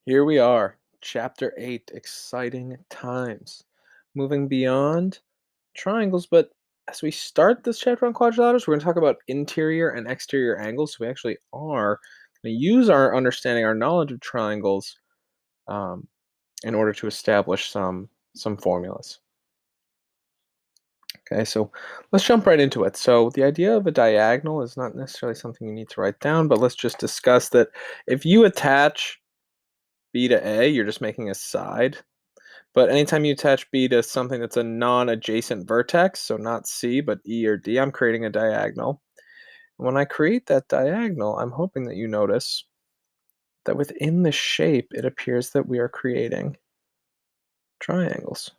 Here we are, Chapter 8, exciting times. Moving beyond triangles, but as we start this chapter on quadrilaterals, we're going to talk about interior and exterior angles. So we actually are going to use our understanding, our knowledge of triangles, um, in order to establish some formulas. Okay, so let's jump right into it. So the idea of a diagonal is not necessarily something you need to write down, but let's just discuss that if you attach B to A, you're just making a side. But anytime you attach B to something that's a non-adjacent vertex, so not C, but E or D, I'm creating a diagonal. And when I create that diagonal, I'm hoping that you notice that within the shape, it appears that we are creating triangles,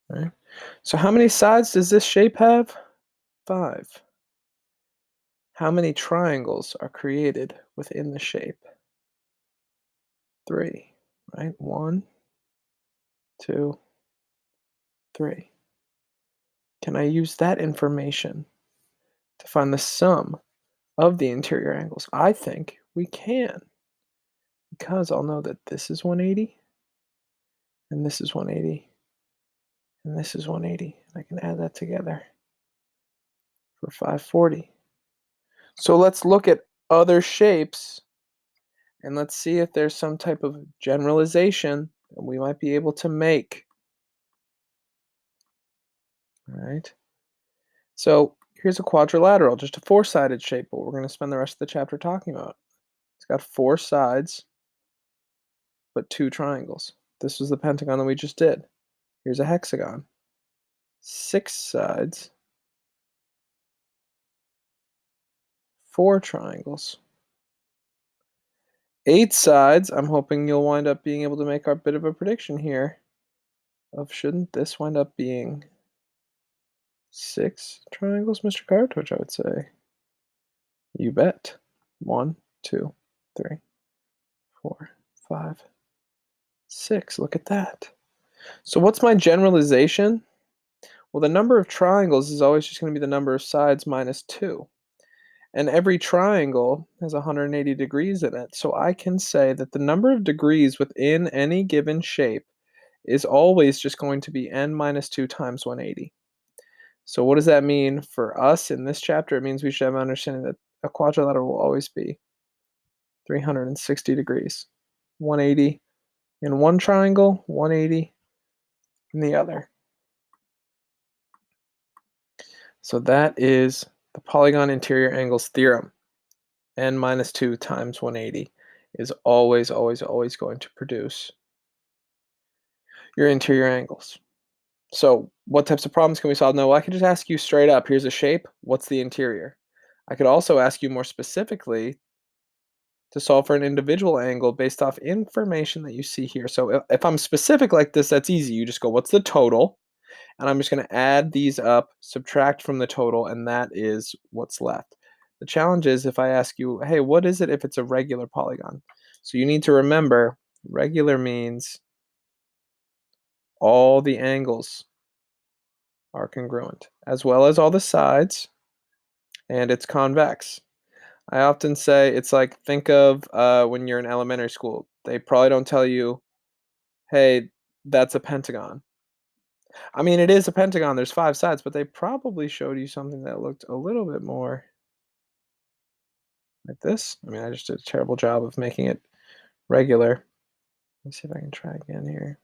right? So how many sides does this shape have? 5. How many triangles are created within the shape? 3, right? 1, 2, 3. Can I use that information to find the sum of the interior angles? I think we can, because I'll know that this is 180, and this is 180, and this is 180. I can add that together for 540. So let's look at other shapes, and let's see if there's some type of generalization that we might be able to make. All right. So here's a quadrilateral, just a four-sided shape, but we're going to spend the rest of the chapter talking about. It's got 4 sides, but 2 triangles. This was the pentagon that we just did. Here's a hexagon. 6 sides, 4 triangles. 8 sides, I'm hoping you'll wind up being able to make a bit of a prediction here of shouldn't this wind up being 6 triangles, Mr. Cartouch, I would say. You bet. 1, 2, 3, 4, 5, 6. Look at that. So what's my generalization? Well, the number of triangles is always just going to be the number of sides minus 2. And every triangle has 180 degrees in it. So I can say that the number of degrees within any given shape is always just going to be n minus 2 times 180. So what does that mean for us in this chapter? It means we should have an understanding that a quadrilateral will always be 360 degrees. 180 in one triangle, 180 in the other. So that is the polygon interior angles theorem. N minus 2 times 180 is always, always, always going to produce your interior angles. So what types of problems can we solve? No, I could just ask you straight up, here's a shape, what's the interior? I could also ask you more specifically to solve for an individual angle based off information that you see here. So if I'm specific like this, that's easy. You just go, what's the total? And I'm just going to add these up, subtract from the total, and that is what's left. The challenge is if I ask you, hey, what is it if it's a regular polygon? So you need to remember, regular means all the angles are congruent, as well as all the sides, and it's convex. I often say it's like, think of when you're in elementary school. They probably don't tell you, hey, that's a pentagon. I mean, it is a pentagon. There's 5 sides, but they probably showed you something that looked a little bit more like this. I mean, I just did a terrible job of making it regular. Let's see if I can try again here.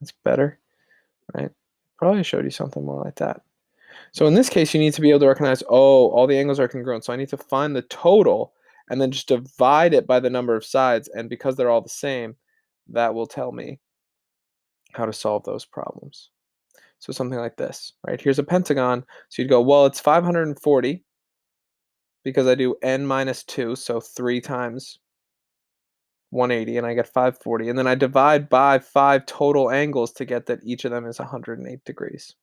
That's better, right? Probably showed you something more like that. So in this case, you need to be able to recognize, oh, all the angles are congruent. So I need to find the total and then just divide it by the number of sides. And because they're all the same, that will tell me how to solve those problems. So something like this, right? Here's a pentagon. So you'd go, well, it's 540 because I do n minus 2, so 3 times 180, and I get 540. And then I divide by 5 total angles to get that each of them is 108 degrees.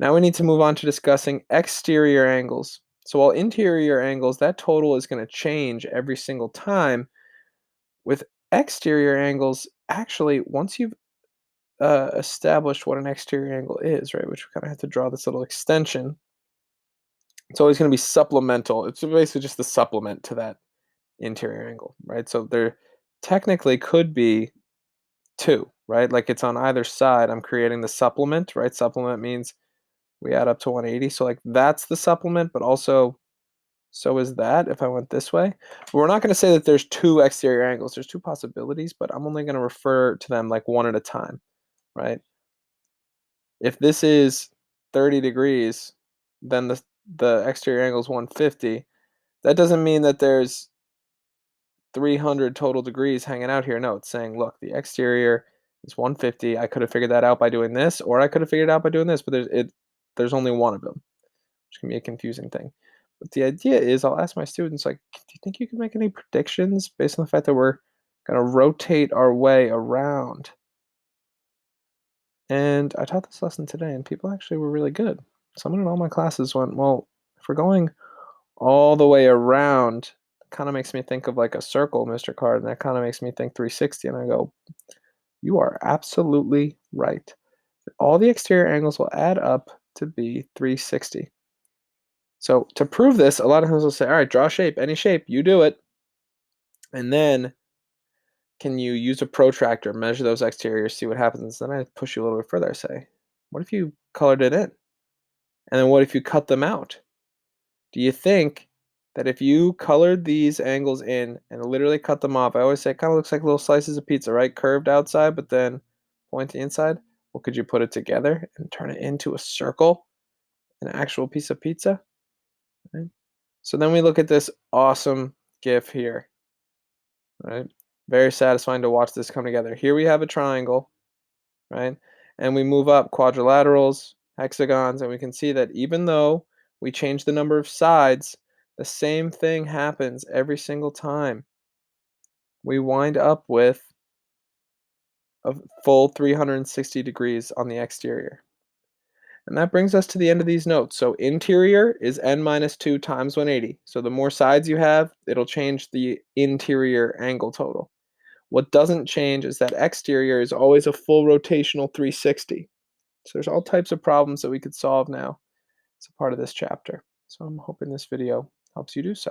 Now we need to move on to discussing exterior angles. So while interior angles, that total is going to change every single time. With exterior angles, actually, once you've established what an exterior angle is, right, which we kind of have to draw this little extension, it's always going to be supplemental. It's basically just the supplement to that interior angle, right? So there technically could be two, right? Like it's on either side. I'm creating the supplement, right? Supplement means we add up to 180. So like that's the supplement, but also so is that if I went this way. But we're not going to say that there's two exterior angles. There's two possibilities, but I'm only going to refer to them like one at a time, right? If this is 30 degrees, then the exterior angle is 150. That doesn't mean that there's 300 total degrees hanging out here. No, it's saying, look, the exterior is 150. I could have figured that out by doing this, or I could have figured it out by doing this, but there's only one of them, which can be a confusing thing. But the idea is I'll ask my students, like, do you think you can make any predictions based on the fact that we're going to rotate our way around? And I taught this lesson today, and people actually were really good. Someone in all my classes went, well, if we're going all the way around, it kind of makes me think of like a circle, Mr. Card, and that kind of makes me think 360. And I go, you are absolutely right. All the exterior angles will add up to be 360. So to prove this, a lot of times we'll say, all right, draw a shape, any shape, you do it. And then can you use a protractor, measure those exteriors, see what happens? Then I push you a little bit further. I say, what if you colored it in? And then what if you cut them out? Do you think that if you colored these angles in and literally cut them off, I always say it kind of looks like little slices of pizza, right? Curved outside, but then pointy inside. Well, could you put it together and turn it into a circle, an actual piece of pizza? Right? So then we look at this awesome GIF here, right? Very satisfying to watch this come together. Here we have a triangle, right? And we move up quadrilaterals, hexagons, and we can see that even though we change the number of sides, the same thing happens every single time. We wind up with a full 360 degrees on the exterior. And that brings us to the end of these notes. So interior is n minus 2 times 180. So the more sides you have, it'll change the interior angle total. What doesn't change is that exterior is always a full rotational 360. So there's all types of problems that we could solve now as a part of this chapter. So I'm hoping this video helps you do so.